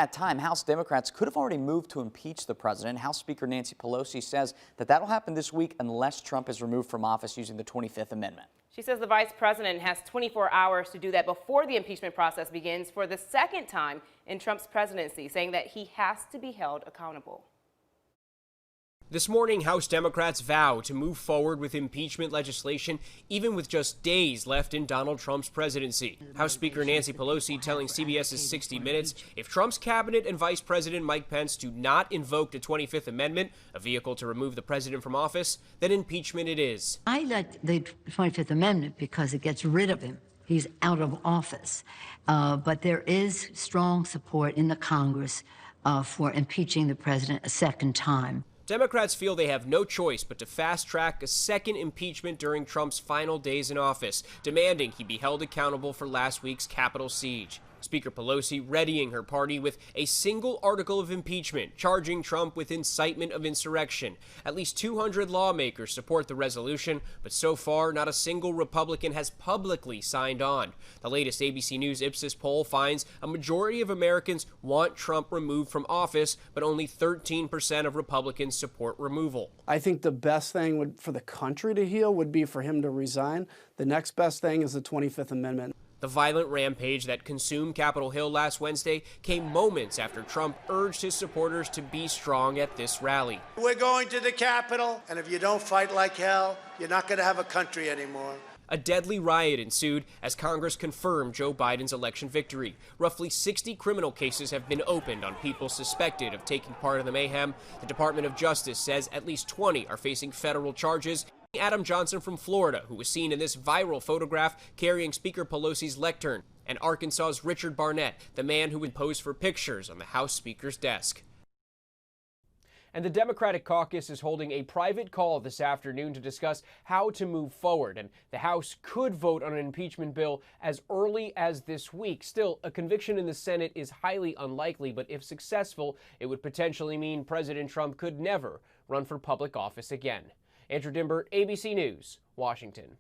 At that time, House Democrats could have already moved to impeach the president. House Speaker Nancy Pelosi says that that'll happen this week unless Trump is removed from office using the 25th Amendment. She says the vice president has 24 hours to do that before the impeachment process begins for the second time in Trump's presidency, saying that he has to be held accountable. This morning, House Democrats vow to move forward with impeachment legislation, even with just days left in Donald Trump's presidency. House Speaker Nancy Pelosi telling CBS's 60 Minutes, if Trump's cabinet and Vice President Mike Pence do not invoke the 25th Amendment, a vehicle to remove the president from office, then impeachment it is. I like the 25th Amendment because it gets rid of him. He's out of office. But there is strong support in the Congress for impeaching the president a second time. Democrats feel they have no choice but to fast-track a second impeachment during Trump's final days in office, demanding he be held accountable for last week's Capitol siege. Speaker Pelosi readying her party with a single article of impeachment, charging Trump with incitement of insurrection. At least 200 lawmakers support the resolution, but so far, not a single Republican has publicly signed on. The latest ABC News Ipsos poll finds a majority of Americans want Trump removed from office, but only 13% of Republicans support removal. I think the best thing for the country to heal would be for him to resign. The next best thing is the 25th Amendment. The violent rampage that consumed Capitol Hill last Wednesday came moments after Trump urged his supporters to be strong at this rally. We're going to the Capitol, and if you don't fight like hell, you're not going to have a country anymore. A deadly riot ensued as Congress confirmed Joe Biden's election victory. Roughly 60 criminal cases have been opened on people suspected of taking part in the mayhem. The Department of Justice says at least 20 are facing federal charges. Adam Johnson from Florida, who was seen in this viral photograph carrying Speaker Pelosi's lectern, and Arkansas's Richard Barnett, the man who would pose for pictures on the House Speaker's desk. And the Democratic caucus is holding a private call this afternoon to discuss how to move forward, and the House could vote on an impeachment bill as early as this week. Still, a conviction in the Senate is highly unlikely, but if successful, it would potentially mean President Trump could never run for public office again. Andrew Dimbert, ABC News, Washington.